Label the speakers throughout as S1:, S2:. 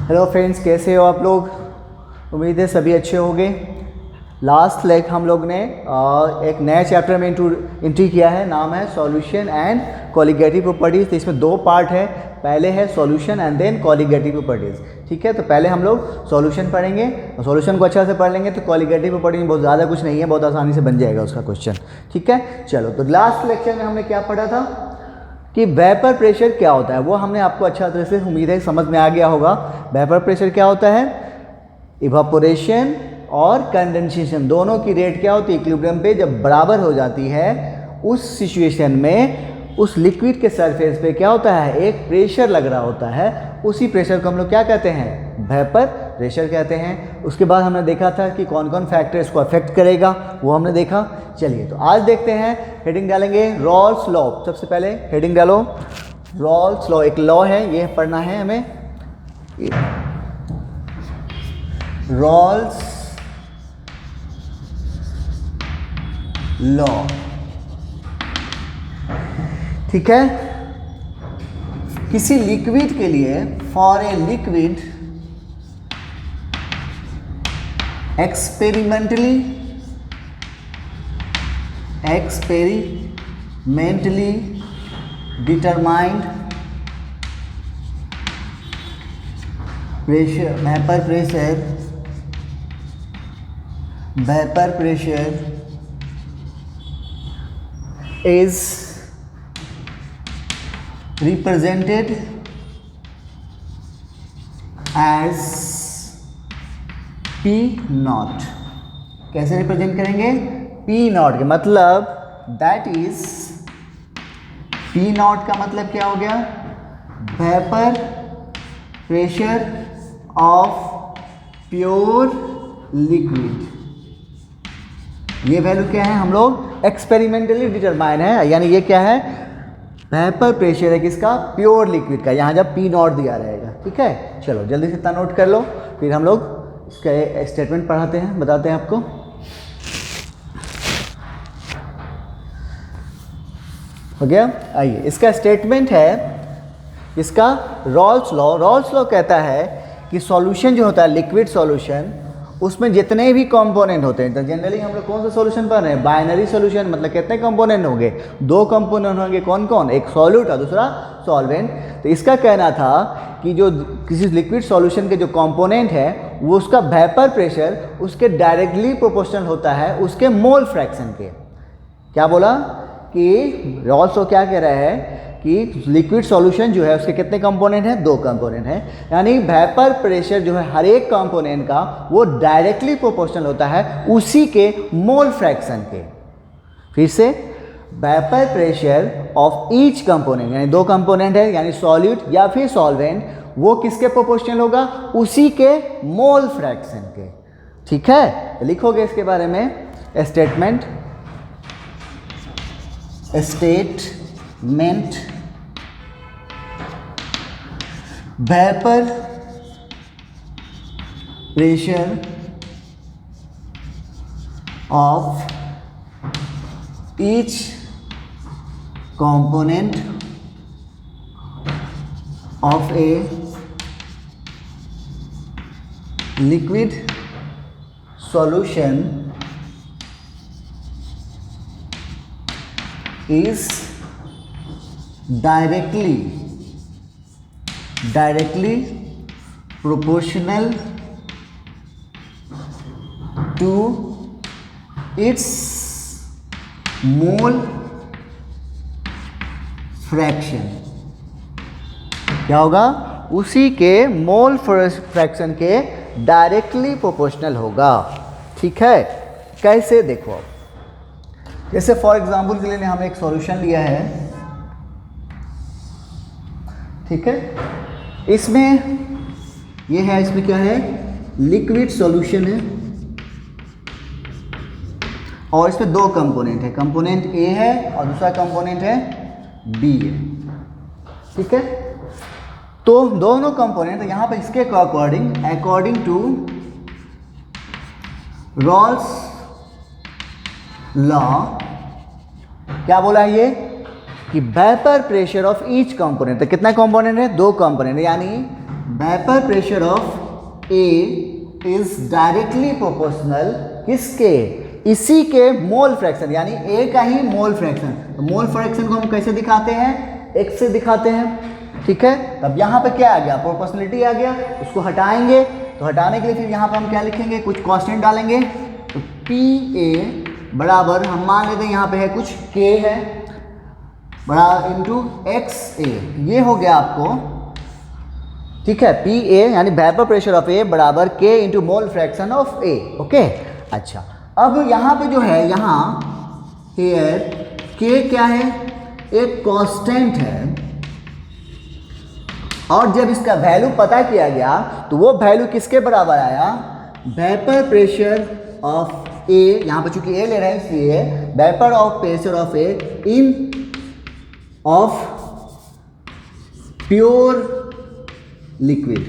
S1: Hello friends, कैसे हो आप लोग। उम्मीद है सभी अच्छे होंगे। लास्ट लेक्चर हम लोग ने एक नए चैप्टर में एंट्री किया है, नाम है सॉल्यूशन एंड कॉलिगेटिव प्रॉपर्टीज़। तो इसमें दो पार्ट है, पहले है solution and then colligative properties. ठीक है, तो पहले हम लोग सॉल्यूशन पढ़ेंगे और सॉल्यूशन को अच्छा से पढ़ लेंगे तो कॉलिगेटिव प्रॉपर्टी में बहुत ज़्यादा कुछ नहीं है, बहुत आसानी से बन जाएगा उसका क्वेश्चन। ठीक है, चलो। तो लास्ट लेक्चर में हमने क्या पढ़ा था कि वेपर प्रेशर क्या होता है, वो हमने आपको अच्छा तरह से उम्मीद है समझ में आ गया होगा। वेपर प्रेशर क्या होता है, इवापोरेशन और कंडेंसेशन दोनों की रेट क्या होती है, इक्विलिब्रियम पे जब बराबर हो जाती है उस सिचुएशन में उस लिक्विड के सरफेस पे क्या होता है, एक प्रेशर लग रहा होता है। उसी प्रेशर को हम लोग क्या कहते हैं, वेपर प्रेशर कहते हैं। उसके बाद हमने देखा था कि कौन कौन फैक्टर इसको अफेक्ट करेगा, वो हमने देखा। चलिए, तो आज देखते हैं, हेडिंग डालेंगे रॉल्स लॉ। सबसे पहले हेडिंग डालो रॉल्स लॉ। एक लॉ है, ये पढ़ना है हमें, रॉल्स लॉ। ठीक है, किसी लिक्विड के लिए, for a liquid experimentally determined pressure, vapour pressure is represented as P not. कैसे रिप्रेजेंट करेंगे, P नॉट के मतलब दैट इज, P नॉट का मतलब क्या हो गया, vapour pressure of pure liquid. ये वैल्यू क्या है, हम लोग एक्सपेरिमेंटली डिटरमाइन है, यानी ये क्या है, वेपर प्रेशर है किसका, प्योर लिक्विड का। यहाँ जब पी नॉट दिया रहेगा। ठीक है, चलो जल्दी से इतना नोट कर लो, फिर हम लोग इसका स्टेटमेंट पढ़ाते हैं, बताते हैं आपको। हो गया, आइए इसका स्टेटमेंट है, इसका रॉल्स लॉ। रॉल्स लॉ कहता है कि सॉल्यूशन जो होता है, लिक्विड सॉल्यूशन, उसमें जितने भी कंपोनेंट होते हैं, तो जनरली हम लोग कौन सा सॉल्यूशन पढ़ रहे हैं, बाइनरी सॉल्यूशन। मतलब कितने कंपोनेंट होंगे, दो कंपोनेंट होंगे। कौन कौन, एक सॉल्यूट और दूसरा सॉल्वेंट। तो इसका कहना था कि जो किसी लिक्विड सॉल्यूशन के जो कंपोनेंट है, वो उसका वेपर प्रेशर उसके डायरेक्टली प्रोपोर्शनल होता है उसके मोल फ्रैक्शन के। क्या बोला कि रॉल्स लॉ क्या कह रहा है कि लिक्विड सॉल्यूशन जो है उसके कितने कंपोनेंट हैं, दो कंपोनेंट हैं। यानी वेपर प्रेशर जो है हर एक कंपोनेंट का वो डायरेक्टली प्रोपोर्शनल होता है उसी के मोल फ्रैक्शन के। फिर से, vapour pressure of each component, यानी दो कंपोनेंट है, यानी सॉल्यूट या फिर सॉल्वेंट, वो किसके प्रोपोर्शनल होगा, उसी के मोल फ्रैक्शन के। ठीक है, तो लिखोगे इसके बारे में statement vapour pressure of each component of a liquid solution is directly proportional to its mole fraction. क्या होगा, उसी के मोल फ्रैक्शन के डायरेक्टली प्रोपोर्शनल होगा। ठीक है, कैसे देखो आप, जैसे फॉर एग्जांपल के लिए हमने एक सॉल्यूशन लिया है। ठीक है, इसमें ये है, इसमें क्या है, लिक्विड सॉल्यूशन है और इसमें दो कंपोनेंट है, कंपोनेंट ए है और दूसरा कंपोनेंट है बी है। ठीक है, तो दोनों कंपोनेंट यहाँ पर इसके अकॉर्डिंग टू रॉल्स लॉ क्या बोला है ये कि vapour pressure of each component, तो कितना कंपोनेंट है, दो कंपोनेंट, यानी vapour pressure of A is directly proportional किसके, इसी के मोल फ्रैक्शन, यानी ए का ही मोल फ्रैक्शन। तो मोल फ्रैक्शन को हम कैसे दिखाते हैं, एक्स से दिखाते हैं, ठीक है। तब यहाँ पे क्या आ गया, प्रोपोर्शनलिटी आ गया, उसको हटाएंगे। तो हटाने के लिए फिर यहाँ पे हम क्या लिखेंगे, कुछ कांस्टेंट डालेंगे। तो पी ए बराबर हम मान लेते हैं यहाँ पे है कुछ के है बड़ा इंटू एक्स ए, ये हो गया आपको, ठीक है। पी ए यानी वेपर प्रेशर ऑफ ए बराबर के into mole fraction of A, okay. अच्छा, अब यहाँ पे जो है, यहाँ हेयर के क्या है, एक कांस्टेंट है, और जब इसका वैल्यू पता किया गया तो वो वैल्यू किसके बराबर आया, वेपर प्रेशर ऑफ ए, यहाँ पे चूंकि ए ले रहे हैं इसलिए vapour of pressure of A in of pure liquid,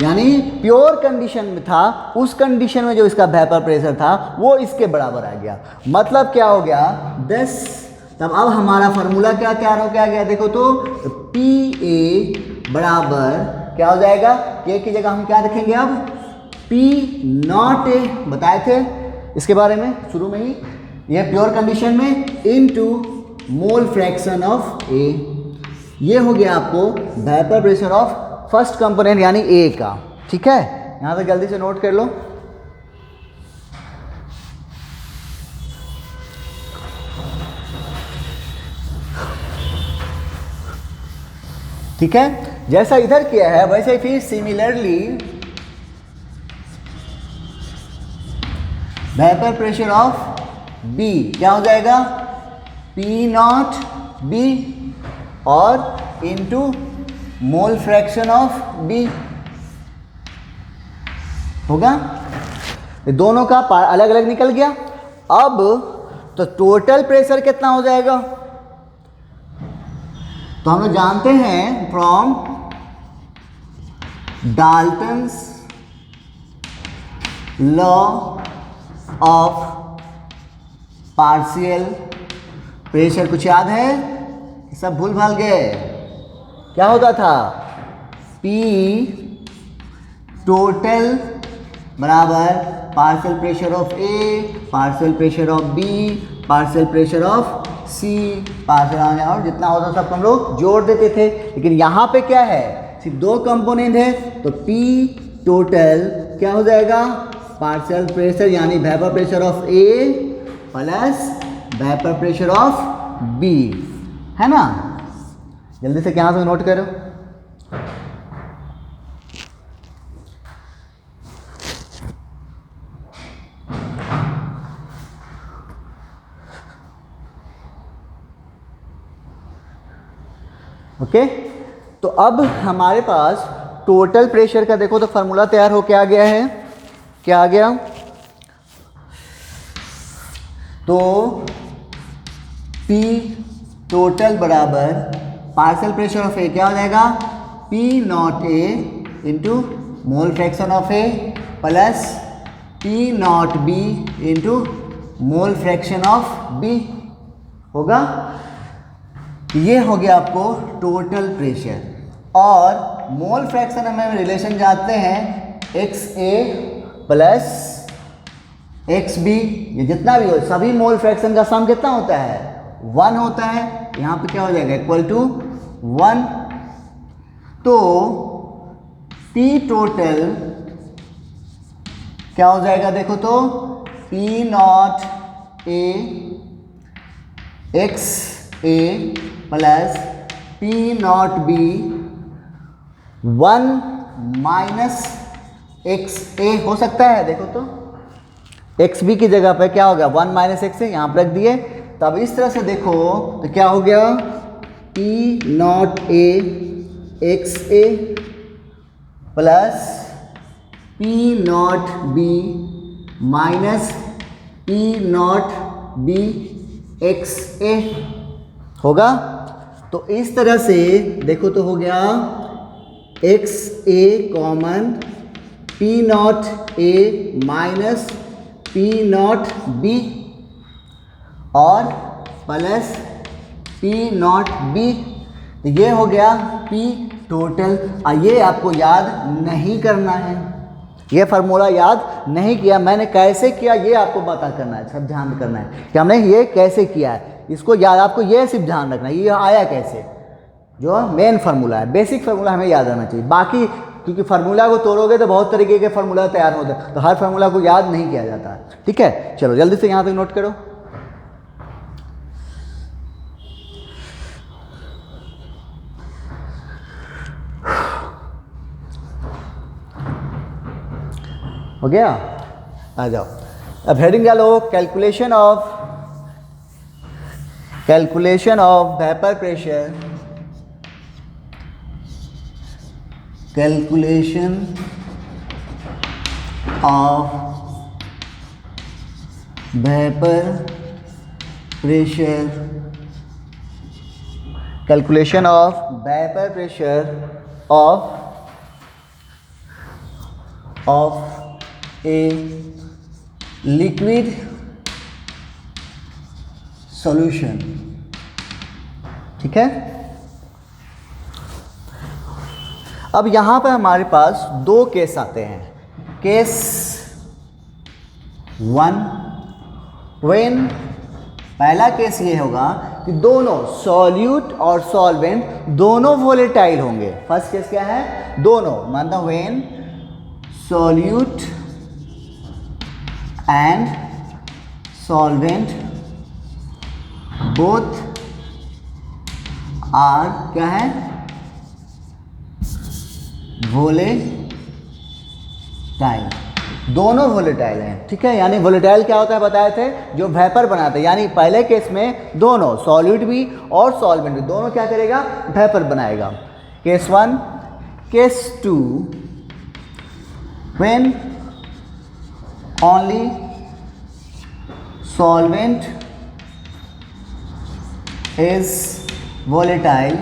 S1: यानी प्योर कंडीशन में था, उस कंडीशन में जो इसका वेपर प्रेशर था वो इसके बराबर आ गया। मतलब क्या हो गया 10। तब अब हमारा फार्मूला क्या तैयार हो गया, देखो तो पी ए बराबर क्या हो जाएगा, के की जगह हम क्या रखेंगे अब, पी नॉट ए, बताए थे इसके बारे में शुरू में ही, ये प्योर कंडीशन में, इनटू मोल फ्रैक्शन ऑफ ए। ये हो गया आपको vapour pressure of first component यानी ए का, ठीक है। यहां पे जल्दी से नोट कर लो। ठीक है, जैसा इधर किया है वैसे ही फिर similarly vapour pressure of B क्या हो जाएगा, पी नॉट बी और into mole fraction of B होगा। दोनों का अलग अलग निकल गया। अब तो टोटल प्रेशर कितना हो जाएगा, तो हम लोग जानते हैं from Dalton's law of partial pressure, कुछ याद है, सब भूल भाल गए। क्या होता था, P टोटल बराबर partial pressure of A, partial pressure of B, partial pressure of C, partial, और जितना होता सब हम लोग जोड़ देते थे। लेकिन यहाँ पे क्या है, सिर्फ दो कंपोनेंट है, तो P टोटल क्या हो जाएगा, पार्शियल प्रेशर यानी vapour pressure of A plus vapour pressure of B, है ना। जल्दी से क्या से नोट करो। ओके, तो अब हमारे पास टोटल प्रेशर का देखो तो फार्मूला तैयार हो क्या आ गया है, क्या आ गया, तो P टोटल बराबर पार्शियल प्रेशर ऑफ ए क्या हो जाएगा, P not A into mole fraction of A plus P not B into mole fraction of B होगा। ये हो गया आपको टोटल प्रेशर। और मोल फ्रैक्शन हमें रिलेशन जानते हैं x A plus x B, ये जितना भी हो सभी मोल फ्रैक्शन का सम कितना होता है, 1 होता है। यहाँ पे क्या हो जाएगा, इक्वल टू 1। तो P टोटल क्या हो जाएगा, देखो तो P not A X A plus P not B 1 minus X A हो सकता है। देखो तो एक्स बी की जगह पे क्या हो गया, 1 माइनस एक्स ए यहाँ पर रख दिए। तब इस तरह से देखो तो क्या हो गया, P not A X A plus P not B minus P not B X A होगा। तो इस तरह से देखो तो हो गया X A common P not A minus P not B और प्लस P नॉट बी। ये हो गया P टोटल। ये आपको याद नहीं करना है, ये फार्मूला याद नहीं किया मैंने, कैसे किया ये आपको पता करना है, सब ध्यान करना है कि हमने ये कैसे किया है, इसको याद, आपको ये सिर्फ ध्यान रखना है ये आया कैसे, जो मेन फार्मूला है, बेसिक फार्मूला हमें याद रहना चाहिए। बाकी क्योंकि फार्मूला को तोड़ोगे तो बहुत तरीके के फार्मूला तैयार होते हैं, तो हर फार्मूला को याद नहीं किया जाता है, ठीक है। चलो जल्दी से यहाँ तक नोट करो। हो गया, आ जाओ। अब हेडिंग क्या लो, calculation of vapour pressure, calculation of vapour pressure, calculation of vapour pressure of a liquid solution, ठीक है। अब यहां पर हमारे पास दो केस आते हैं। केस 1, व्हेन, पहला केस ये होगा कि दोनों सॉल्यूट और सॉल्वेंट दोनों वोलेटाइल होंगे। फर्स्ट केस क्या है, दोनों, मानता हूं when solute and solvent both are क्या है, वोलेटाइल, दोनों वोलेटाइल हैं, ठीक है। यानी वोलेटाइल क्या होता है बताए थे, जो वेपर बनाते हैं, यानी पहले केस में दोनों सॉल्यूट भी और सॉल्वेंट भी दोनों क्या करेगा, वेपर बनाएगा। Case 1। Case 2, when only solvent is volatile,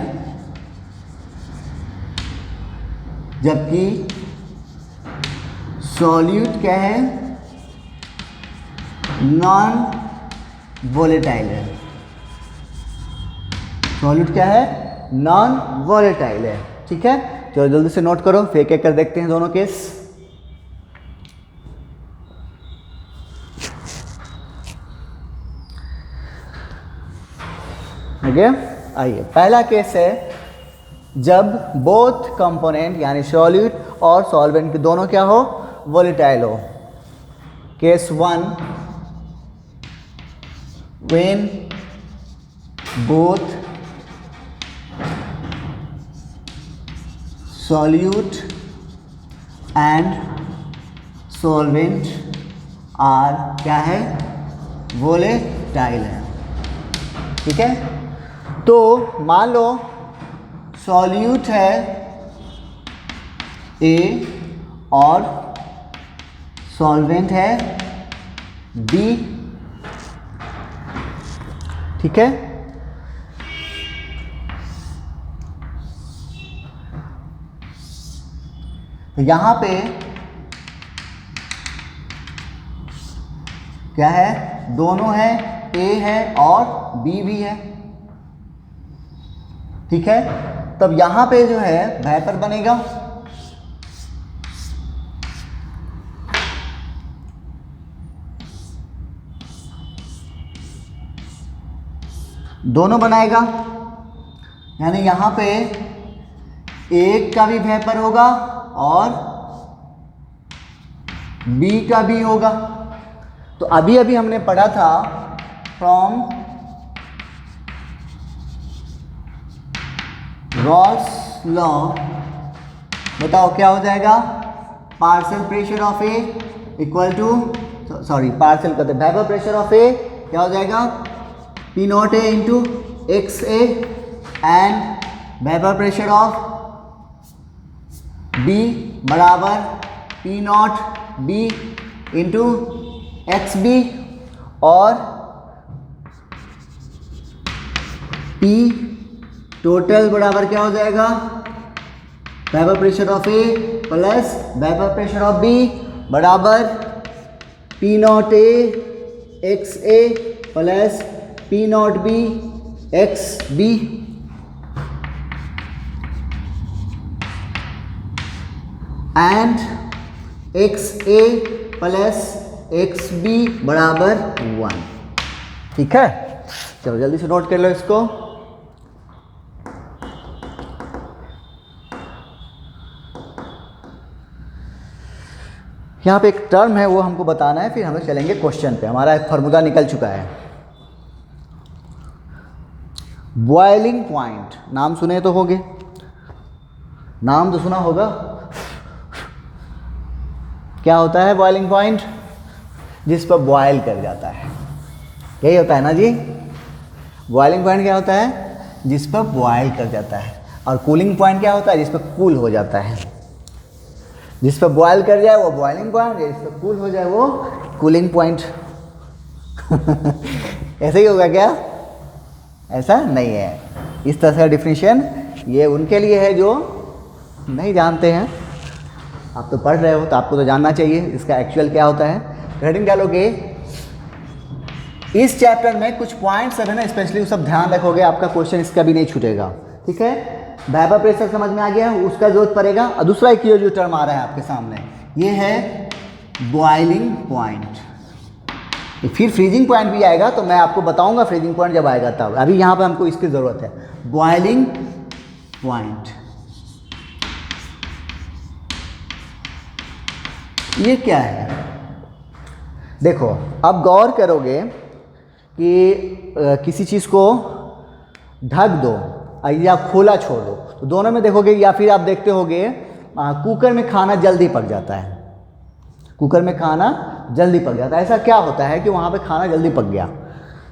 S1: जबकि सॉल्यूट क्या है, नॉन वोलेटाइल है। सॉल्यूट क्या है, नॉन वोलेटाइल है, ठीक है। चलो जल्दी से नोट करो, फिर एक एक कर देखते हैं दोनों केस। ओके, आइए पहला केस है जब बोथ कंपोनेंट यानी सॉल्यूट और सॉल्वेंट के दोनों क्या हो, वोलेटाइल हो। Case 1, when both solute and solvent are क्या है, वोलेटाइल है, ठीक है। तो मान लो सॉल्यूट है ए और सॉल्वेंट है बी, ठीक है। तो यहां पे क्या है, दोनों है, ए है और बी भी है, ठीक है। तब यहां पे जो है वेपर बनेगा, दोनों बनाएगा, यानी यहां पे एक का भी वेपर होगा और बी का भी होगा। तो अभी अभी हमने पढ़ा था फ्रॉम रॉल्स लॉ, बताओ क्या हो जाएगा, partial pressure of A equal to, sorry partial कहते हैं, वेपर प्रेशर ऑफ ए क्या हो जाएगा, P not A into X A, and vapour pressure of B बराबर P not B into X B, और P टोटल बराबर क्या हो जाएगा, vapour pressure of A plus vapour pressure of B बराबर P not A X A plus P not B X B, and XA plus XB बराबर 1। ठीक है, चलो जल्दी से नोट कर लो इसको। यहाँ पे एक टर्म है वो हमको बताना है, फिर हम लोग चलेंगे क्वेश्चन पे। हमारा एक फार्मूला निकल चुका है। बॉइलिंग पॉइंट नाम सुने तो होगे, नाम तो सुना होगा। क्या होता है बॉइलिंग पॉइंट? जिस पर बॉयल कर जाता है, यही होता है ना जी। बॉइलिंग पॉइंट क्या होता है? जिस पर बॉयल कर जाता है। और कूलिंग पॉइंट क्या होता है? जिस पर कूल हो जाता है। जिस पर बॉयल कर जाए वो बॉइलिंग पॉइंट, जिस पर कूल हो जाए वो कूलिंग पॉइंट। ऐसे ही होगा क्या? ऐसा नहीं है। इस तरह का डिफिनीशन ये उनके लिए है जो नहीं जानते हैं। आप तो पढ़ रहे हो तो आपको तो जानना चाहिए इसका एक्चुअल क्या होता है। हेडिंग डालोगे, इस चैप्टर में कुछ पॉइंट्स है ना, स्पेशली वो सब ध्यान रखोगे, आपका क्वेश्चन इसका भी नहीं छूटेगा। ठीक है, वेपर प्रेशर समझ में आ गया, उसका जरूरत पड़ेगा। और दूसरा एक ये जो टर्म आ रहा है आपके सामने, ये है बॉइलिंग पॉइंट। फिर फ्रीजिंग पॉइंट भी आएगा, तो मैं आपको बताऊंगा फ्रीजिंग पॉइंट जब आएगा तब। अभी यहाँ पे हमको इसकी ज़रूरत है, बॉइलिंग पॉइंट। ये क्या है? देखो, अब गौर करोगे कि किसी चीज़ को ढक दो या खोला छोड़ दो, तो दोनों में देखोगे, या फिर आप देखते होगे कुकर में खाना जल्दी पक जाता है। कुकर में खाना जल्दी पक जाता है। ऐसा क्या होता है कि वहाँ पे खाना जल्दी पक गया?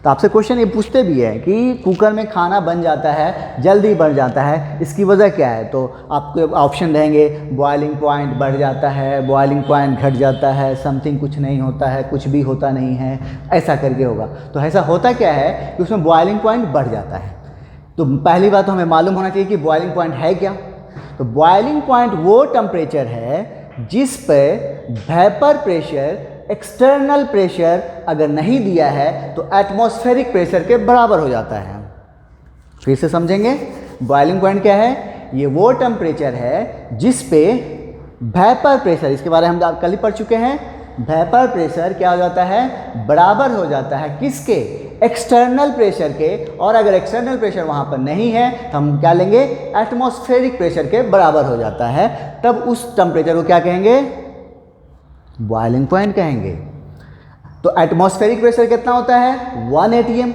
S1: तो आपसे क्वेश्चन ये पूछते भी है कि कुकर में खाना बन जाता है, जल्दी बन जाता है, इसकी वजह क्या है? तो आपके ऑप्शन रहेंगे, बॉइलिंग पॉइंट बढ़ जाता है, बॉइलिंग पॉइंट घट जाता है, समथिंग कुछ नहीं होता है, कुछ भी होता नहीं है, ऐसा करके होगा। तो ऐसा होता क्या है कि उसमें बॉइलिंग पॉइंट बढ़ जाता है। तो पहली बात तो हमें मालूम होना चाहिए कि बॉइलिंग पॉइंट है क्या। तो बॉइलिंग पॉइंट वो टेम्परेचर है जिस पर वेपर प्रेशर, एक्सटर्नल प्रेशर अगर नहीं दिया है तो एटमॉस्फेरिक प्रेशर के बराबर हो जाता है। फिर से समझेंगे, बॉइलिंग पॉइंट क्या है? ये वो टेम्परेचर है जिस पे वेपर प्रेशर, इसके बारे में हम कल ही पढ़ चुके हैं, वेपर प्रेशर क्या हो जाता है? बराबर हो जाता है किसके? एक्सटर्नल प्रेशर के। और अगर एक्सटर्नल प्रेशर वहाँ पर नहीं है तो हम क्या लेंगे? एटमॉस्फेरिक प्रेशर के बराबर हो जाता है। तब उस टेम्परेचर को क्या कहेंगे? बॉइलिंग पॉइंट कहेंगे। तो एटमॉस्फेरिक प्रेशर कितना होता है? 1 atm,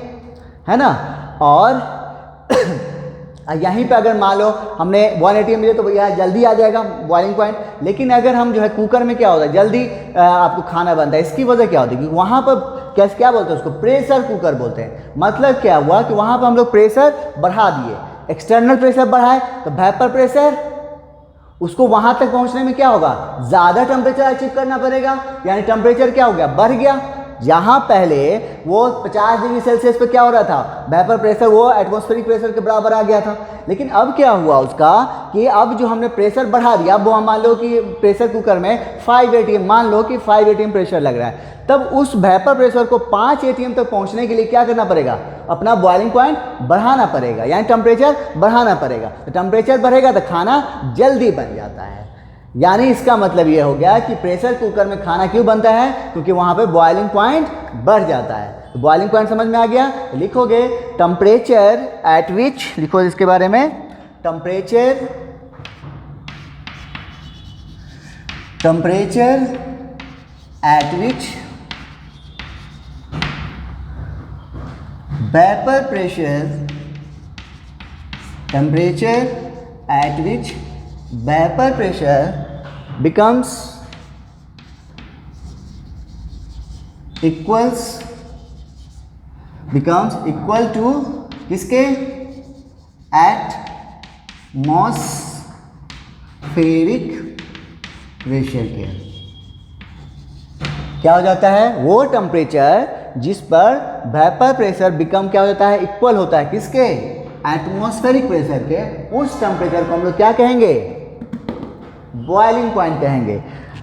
S1: है ना। और यहीं पे अगर मान लो हमने 1 atm मिले तो यह जल्दी आ जाएगा बॉइलिंग पॉइंट। लेकिन अगर हम जो है कुकर में क्या होता है, जल्दी आपको खाना बनता है। इसकी वजह क्या होती है कि वहाँ पर क्या बोलते हैं उसको? प्रेशर कुकर बोलते हैं। मतलब क्या हुआ कि वहाँ पर हम लोग प्रेशर बढ़ा दिए, एक्सटर्नल प्रेशर बढ़ाए तो वेपर प्रेशर, उसको वहाँ तक पहुँचने में क्या होगा? ज़्यादा टेम्परेचर अचीव करना पड़ेगा। यानी टेम्परेचर क्या हो गया? बढ़ गया। जहाँ पहले वो 50 डिग्री सेल्सियस पे क्या हो रहा था? वेपर प्रेशर वो एटमॉस्फेरिक प्रेशर के बराबर आ गया था। लेकिन अब क्या हुआ उसका कि अब जो हमने प्रेशर बढ़ा दिया, अब वो मान लो कि प्रेशर कुकर में 5 atm, मान लो कि 5 atm प्रेशर लग रहा है, तब उस वेपर प्रेशर को 5 atm तक पहुँचने के लिए क्या करना पड़ेगा? अपना बॉइलिंग पॉइंट बढ़ाना पड़ेगा, यानी टेम्परेचर बढ़ाना पड़ेगा। तो टेम्परेचर बढ़ेगा तो खाना जल्दी बन जाता है। यानी इसका मतलब ये हो गया कि प्रेशर कुकर में खाना क्यों बनता है? क्योंकि वहाँ पे बॉइलिंग पॉइंट बढ़ जाता है। तो बॉइलिंग पॉइंट समझ में आ गया? तो लिखोगे टेम्परेचर एट विच, लिखो इसके बारे में, temperature at which vapour pressure, temperature at which vapour pressure becomes equal to किसके? एटमॉस्फेरिक प्रेशर के। क्या हो जाता है? वो टेम्परेचर जिस पर वेपर प्रेशर बिकम क्या हो जाता है? इक्वल होता है किसके? एटमॉस्फेरिक प्रेशर के। उस टेम्परेचर को हम लोग क्या कहेंगे? बॉइलिंग पॉइंट कहेंगे।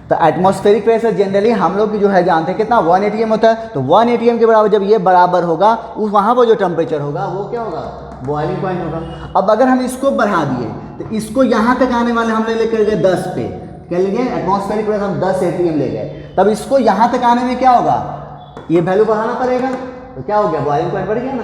S1: तो एटमॉस्फेरिक प्रेशर जनरली हम लोग की जो है जानते हैं कितना? 1 atm होता है। तो 1 atm के बराबर जब ये बराबर होगा, उस वहाँ पर जो टेम्परेचर होगा वो क्या होगा? बॉइलिंग पॉइंट होगा। अब अगर हम इसको बढ़ा दिए तो इसको यहाँ तक आने वाले हमने लेकर गए 10 पे, क्या ले गए, एटमॉस्फेरिक प्रेशर हम 10 atm ले गए, तब इसको यहाँ तक आने में क्या होगा, ये वैल्यू बढ़ाना पड़ेगा, तो क्या हो गया, बॉइलिंग पॉइंट बढ़ गया ना,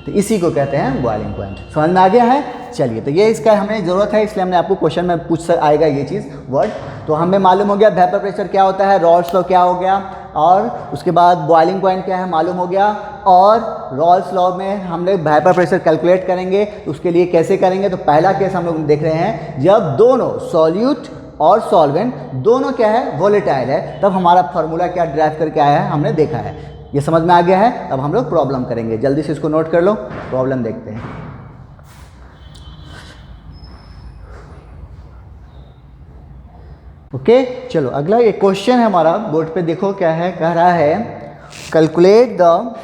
S1: तो इसी को कहते हैं बॉइलिंग पॉइंट। समझ में आ गया है। चलिए, तो ये इसका हमें ज़रूरत है, इसलिए हमने आपको क्वेश्चन में पूछ आएगा ये चीज़ वर्ड। तो हमें मालूम हो गया वेपर प्रेशर क्या होता है, रॉल्स लॉ क्या हो गया, और उसके बाद बॉइलिंग पॉइंट क्या है मालूम हो गया, और रॉल्स लॉ में हम लोग वेपर प्रेशर कैलकुलेट करेंगे, तो उसके लिए कैसे करेंगे, तो पहला केस हम लोग देख रहे हैं जब दोनों सॉल्यूट और सॉल्वेंट दोनों क्या है, वोलेटाइल है, तब हमारा फार्मूला क्या ड्राइव करके आया है हमने देखा है। ये समझ में आ गया है। अब हम लोग प्रॉब्लम करेंगे, जल्दी से इसको नोट कर लो, प्रॉब्लम देखते हैं। ओके, चलो अगला एक क्वेश्चन है हमारा, बोर्ड पे देखो क्या है, कह रहा है कैलकुलेट द,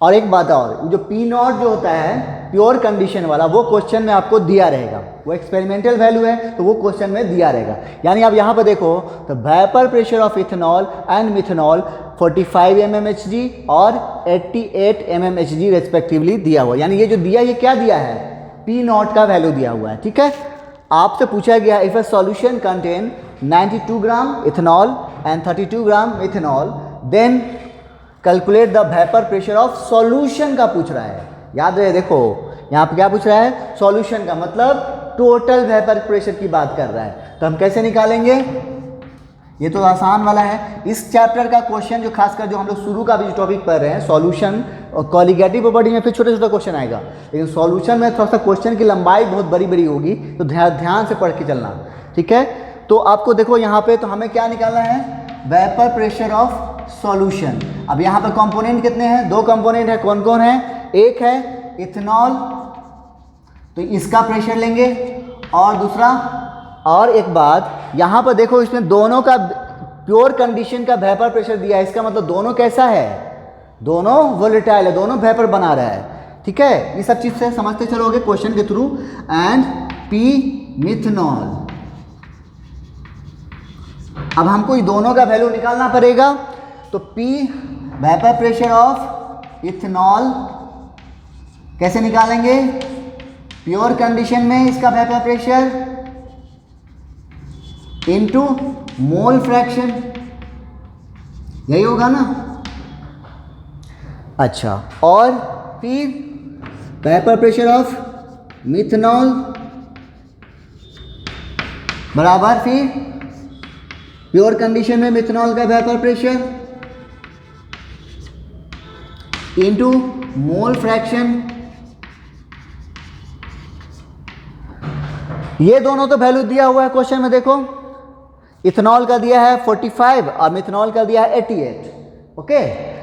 S1: और एक बात और, जो पी नॉट जो होता है प्योर कंडीशन वाला, वो क्वेश्चन में आपको दिया रहेगा, वो एक्सपेरिमेंटल वैल्यू है तो वो क्वेश्चन में दिया रहेगा। यानी आप यहाँ पर देखो तो vapour pressure of ethanol and methanol 45 mmHg और 88 mmHg रेस्पेक्टिवली दिया हुआ, यानी ये जो दिया, ये क्या दिया है, पी नॉट का वैल्यू दिया हुआ है। ठीक है, आपसे पूछा गया if a solution contain 92 gram ethanol and 32 gram methanol then calculate the vapour pressure of solution का पूछ रहा है। याद रहे, देखो यहाँ पे क्या पूछ रहा है, सॉल्यूशन का मतलब टोटल वेपर प्रेशर की बात कर रहा है, तो हम कैसे निकालेंगे, ये तो आसान वाला है। इस चैप्टर का क्वेश्चन जो खासकर जो हम लोग शुरू का भी जो टॉपिक पढ़ रहे हैं सॉल्यूशन और कॉलिगेटिव प्रॉपर्टी में फिर छोटे छोटे क्वेश्चन आएगा, लेकिन सॉल्यूशन में थोड़ा सा क्वेश्चन की लंबाई बहुत बड़ी बड़ी होगी, तो ध्यान से पढ़ के चलना। ठीक है, तो आपको देखो यहाँ पे तो हमें क्या निकालना है, वेपर प्रेशर ऑफ सॉल्यूशन। अब यहाँ पर कंपोनेंट कितने हैं, दो कंपोनेंट है, कौन कौन है, एक है इथेनॉल, तो इसका प्रेशर लेंगे, और दूसरा, और एक बात यहाँ पर देखो इसमें दोनों का प्योर कंडीशन का वेपर प्रेशर दिया है, इसका मतलब दोनों कैसा है, दोनों वोलेटाइल है, दोनों वेपर बना रहा है। ठीक है, ये सब चीज़ से समझते चलोगे क्वेश्चन के थ्रू। एंड पी मिथेनॉल, अब हमको ये दोनों का वैल्यू निकालना पड़ेगा, तो P vapour pressure of ethanol कैसे निकालेंगे, प्योर कंडीशन में इसका vapour pressure into mole fraction, यही होगा ना। अच्छा, और फिर वेपर प्रेशर ऑफ मिथेनॉल बराबर फिर प्योर कंडीशन में मिथेनॉल का vapour pressure into mole fraction, ये दोनों तो वैल्यू दिया हुआ है क्वेश्चन में, देखो इथेनॉल का दिया है 45 और मिथेनॉल का दिया है 88। ओके,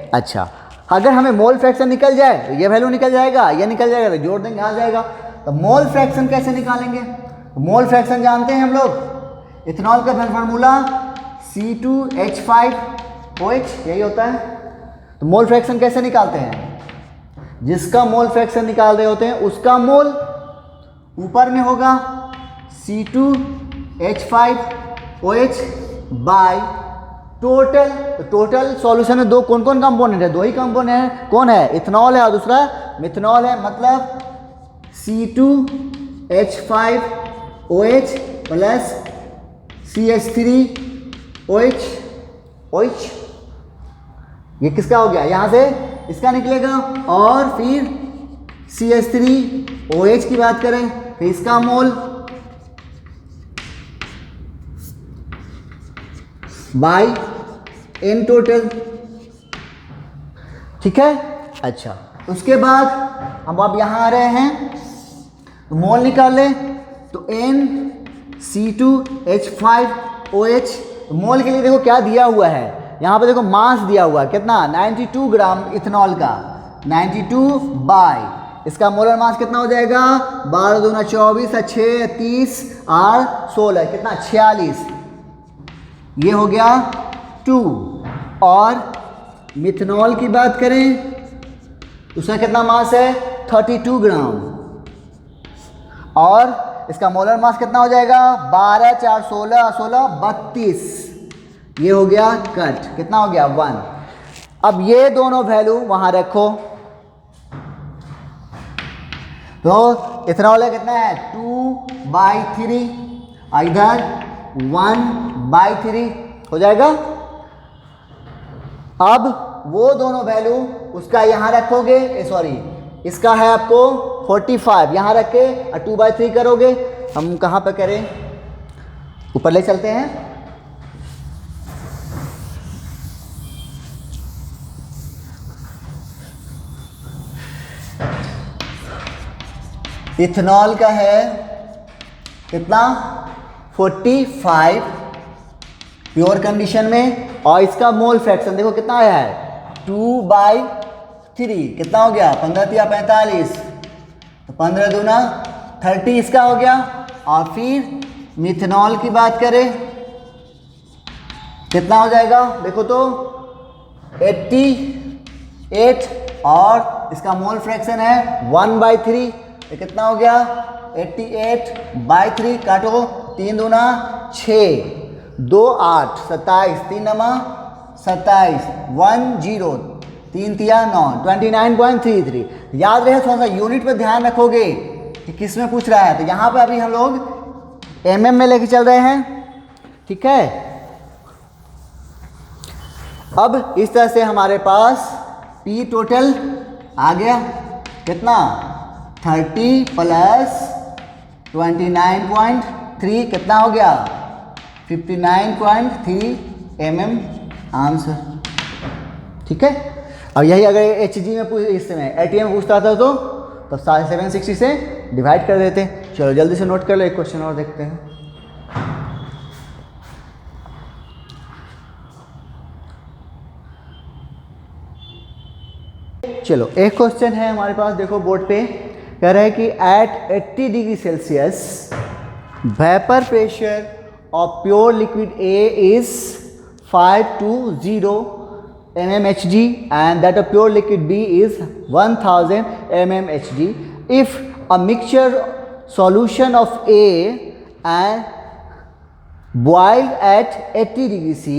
S1: अच्छा, अगर हमें मोल फ्रैक्शन निकल जाए तो ये वैल्यू निकल जाएगा, ये निकल जाएगा, तो जोड़ देंगे आ जाएगा। तो मोल फ्रैक्शन कैसे निकालेंगे, तो मोल फ्रैक्शन जानते हैं हम लोग, इथेनॉल का फार्मूला C2H5OH यही होता है। तो मोल फ्रैक्शन कैसे निकालते हैं, जिसका मोल फ्रैक्शन निकाल रहे होते हैं उसका मोल ऊपर में होगा C2H5OH बाय टोटल। तो टोटल सॉल्यूशन में दो कौन कौन कंपोनेंट है, दो ही कंपोनेंट है, कौन है, इथेनॉल है और दूसरा मिथेनॉल है, मतलब C2H5OH प्लस CH3OH, ये किसका हो गया, यहाँ से इसका निकलेगा, और फिर CH3OH की बात करें फिर इसका मोल बाय N टोटल। ठीक है, अच्छा, उसके बाद हम अब यहाँ आ रहे हैं, तो मोल निकाल लें, तो NC2H5OH, तो मोल के लिए देखो क्या दिया हुआ है, यहाँ पे देखो मास दिया हुआ है कितना, 92 ग्राम इथेनॉल का, 92 बाय इसका मोलर मास कितना हो जाएगा, 12 दूना 24 6 30 और 16 कितना 46, ये हो गया 2। और मिथेनॉल की बात करें उसका कितना मास है 32 ग्राम, और इसका मोलर मास कितना हो जाएगा 12 4 16 16 32, ये हो गया कट, कितना हो गया 1। अब ये दोनों वैल्यू वहां रखो, तो इथेनॉल कितना है 2/3, इधर 1/3 हो जाएगा। अब वो दोनों वैल्यू उसका यहाँ रखोगे, सॉरी इसका है आपको 45, यहाँ रख के 2/3 करोगे। हम कहाँ पे करें, ऊपर ले चलते हैं। इथेनॉल का है कितना 45 प्योर कंडीशन में, और इसका मोल फ्रैक्शन देखो कितना आया है 2/3, कितना हो गया 15 तिया 45, तो 15 दूना 30 इसका हो गया। और फिर मिथेनॉल की बात करें कितना हो जाएगा, देखो तो 88, और इसका मोल फ्रैक्शन है 1/3, तो कितना हो गया 88/3, काटो 3 दूना 6, 2 8, 27, 3 नमा 27, 1 0, 3 तिया 9, 29.33। याद रहे, थोड़ा सा यूनिट पे ध्यान रखोगे कि किस में पूछ रहा है। तो यहाँ पे अभी हम लोग एमएम में लेके चल रहे हैं, ठीक है। अब इस तरह से हमारे पास पी टोटल आ गया कितना 30 प्लस 29.3 कितना हो गया 59.3 mm आंसर, ठीक है। अब यही अगर एचजी में इस समय एटीएम में पूछता था तो 760 से डिवाइड कर देते। चलो जल्दी से नोट कर लो, एक क्वेश्चन और देखते हैं। चलो एक क्वेश्चन है हमारे पास, देखो बोर्ड पे कह रहा है कि at 80 degree Celsius vapour pressure of pure liquid A is 520 mmHg and that of pure liquid B is 1000 mmHg. If a mixture solution of A and boiled at 80 degree C,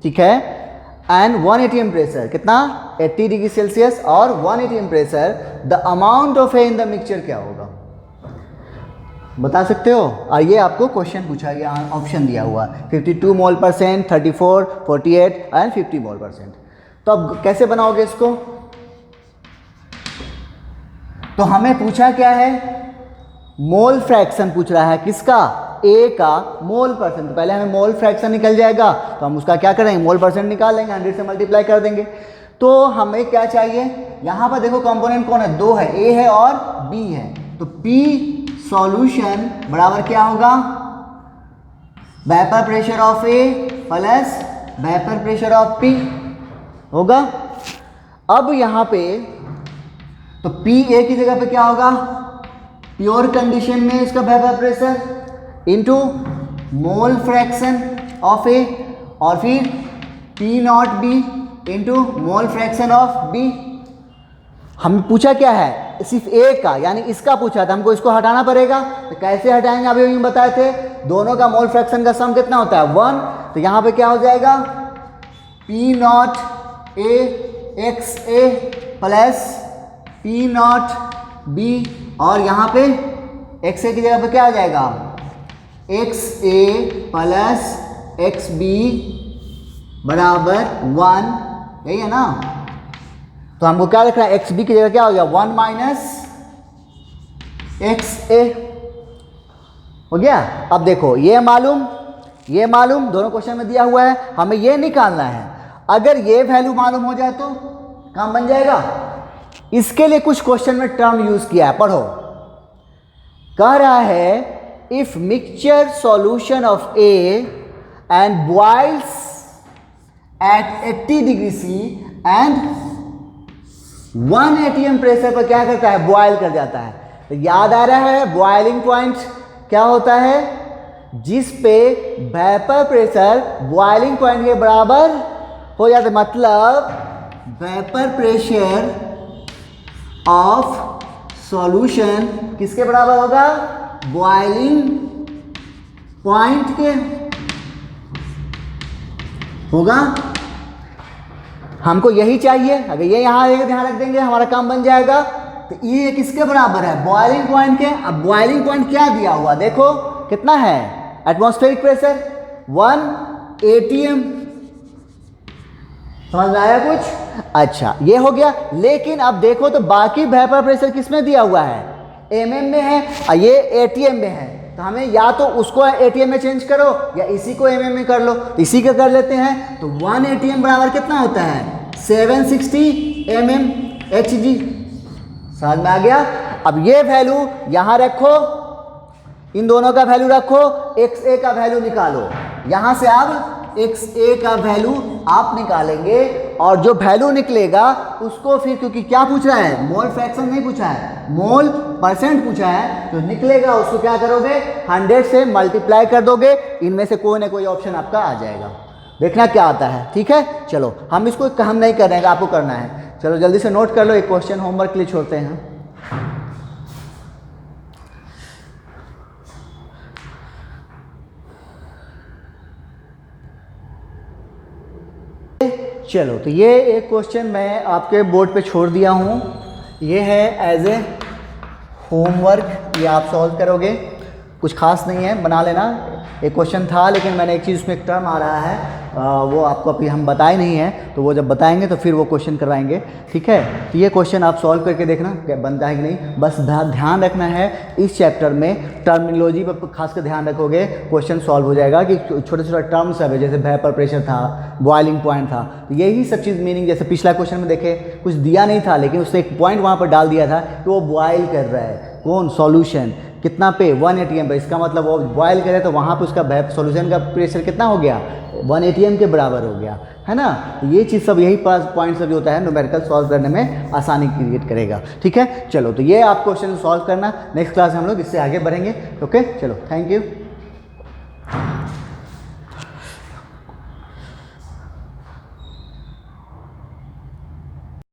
S1: ठीक है, and 1 atm pressure, कितना 80 degree Celsius और 1 atm pressure, the amount of A in the mixture क्या होगा, बता सकते हो। और ये आपको क्वेश्चन पूछा गया, ऑप्शन दिया हुआ 52 मोल %, 34, 48 एंड 50 मोल %। तो अब कैसे बनाओगे इसको, तो हमें पूछा क्या है, मोल फ्रैक्शन पूछ रहा है, किसका ए का मोल %। तो पहले हमें मोल फ्रैक्शन निकल जाएगा, तो हम उसका क्या करेंगे मोल % निकाल लेंगे, 100 से मल्टीप्लाई कर देंगे। तो हमें क्या चाहिए, यहाँ पर देखो कंपोनेंट कौन है, 2 है, ए है और बी है। तो पी सॉल्यूशन बराबर क्या होगा, vapour pressure of A plus vapour pressure of P होगा। अब यहाँ पे तो पी ए की जगह पे क्या होगा, प्योर कंडीशन में इसका vapour pressure into mole fraction of A, और फिर P naught B into mole fraction of B. हमें पूछा क्या है, सिर्फ ए का, यानी इसका पूछा था, हमको इसको हटाना पड़ेगा। तो कैसे हटाएंगे, अभी हम बताए थे, दोनों का मोल फ्रैक्शन का सम कितना होता है 1। तो यहाँ पे क्या हो जाएगा P not A X A plus P naught B, और यहाँ पे एक्स ए की जगह पे क्या हो जाएगा x A plus x B बराबर 1, यही है ना। तो हमको क्या लिखना है, एक्स बी की जगह क्या हो गया 1 माइनस एक्स ए हो गया। अब देखो ये मालूम दोनों क्वेश्चन में दिया हुआ है, हमें ये निकालना है। अगर ये वैल्यू मालूम हो जाए तो काम बन जाएगा। इसके लिए कुछ क्वेश्चन में टर्म यूज किया है, पढ़ो। कह रहा है if mixture solution of A and boils at 80 degree C and 1 atm pressure पर क्या करता है, बॉयल कर जाता है। तो याद आ रहा है बॉइलिंग पॉइंट क्या होता है, जिस पे वेपर प्रेशर बॉइलिंग पॉइंट के बराबर हो जाता है, मतलब वेपर प्रेशर ऑफ सॉल्यूशन किसके बराबर होगा, बॉइलिंग पॉइंट के होगा। हमको यही चाहिए, अगर ये यहाँ ध्यान रख देंगे हमारा काम बन जाएगा। तो ये किसके बराबर है, बॉइलिंग पॉइंट के। अब बॉइलिंग पॉइंट क्या दिया हुआ देखो कितना है एटमॉस्फेरिक प्रेशर 1 atm। समझ में आया कुछ? अच्छा, ये हो गया। लेकिन अब देखो तो बाकी वेपर प्रेशर किस में दिया हुआ है? mm में है और ये atm में है। तो हमें या तो उसको atm में चेंज करो या इसी को mm में कर लो। तो इसी का कर लेते हैं। तो 1 atm बराबर कितना होता है? 760 mmHg। समझ में आ गया? अब ये वैल्यू यहाँ रखो, इन दोनों का वैल्यू रखो, XA का वैल्यू निकालो। यहाँ से अब XA का वैल्यू आप निकालेंगे और जो वैल्यू निकलेगा उसको फिर, क्योंकि क्या पूछ रहा है? मोल फ्रैक्शन नहीं पूछा है, मोल परसेंट पूछा है। तो निकलेगा उसको क्या करोगे? 100 से मल्टीप्लाई कर दोगे। इनमें से कोई ना कोई ऑप्शन आपका आ जाएगा। देखना क्या आता है। ठीक है, चलो हम इसको हम नहीं कर रहे हैं, आपको करना है। चलो जल्दी से नोट कर लो, एक क्वेश्चन होमवर्क के लिए छोड़ते हैं। चलो, तो ये एक क्वेश्चन मैं आपके बोर्ड पे छोड़ दिया हूँ। ये है एज ए होमवर्क, ये आप सॉल्व करोगे। कुछ खास नहीं है, बना लेना। एक क्वेश्चन था लेकिन मैंने एक चीज़, उसमें एक टर्म आ रहा है, वो आपको अभी हम बताए नहीं है, तो वो जब बताएंगे तो फिर वो क्वेश्चन करवाएंगे। ठीक है, तो ये क्वेश्चन आप सॉल्व करके देखना क्या बनता है कि नहीं। बस ध्यान रखना है इस चैप्टर में टर्मिनोलॉजी पर खासकर ध्यान रखोगे, क्वेश्चन सॉल्व हो जाएगा। कि छोटे छोटे टर्म्स है, जैसे वेपर प्रेशर था, बॉइलिंग पॉइंट था, तो यही सब चीज़ मीनिंग। जैसे पिछला क्वेश्चन में देखे कुछ दिया नहीं था, लेकिन उसने एक पॉइंट वहाँ पर डाल दिया था कि वो बॉयल कर रहा है। कौन? सॉल्यूशन। कितना पे? 1 atm पे। इसका मतलब वो बॉयल करे तो वहाँ पे उसका सॉल्यूशन का प्रेशर कितना हो गया? 1 atm के बराबर हो गया, है ना। तो ये चीज़ सब, यही पॉइंट सब जो होता है न्यूमेरिकल सॉल्व करने में आसानी क्रिएट करेगा। ठीक है, चलो तो ये आप क्वेश्चन सॉल्व करना। नेक्स्ट क्लास हम लोग इससे आगे बढ़ेंगे। ओके, चलो, थैंक यू।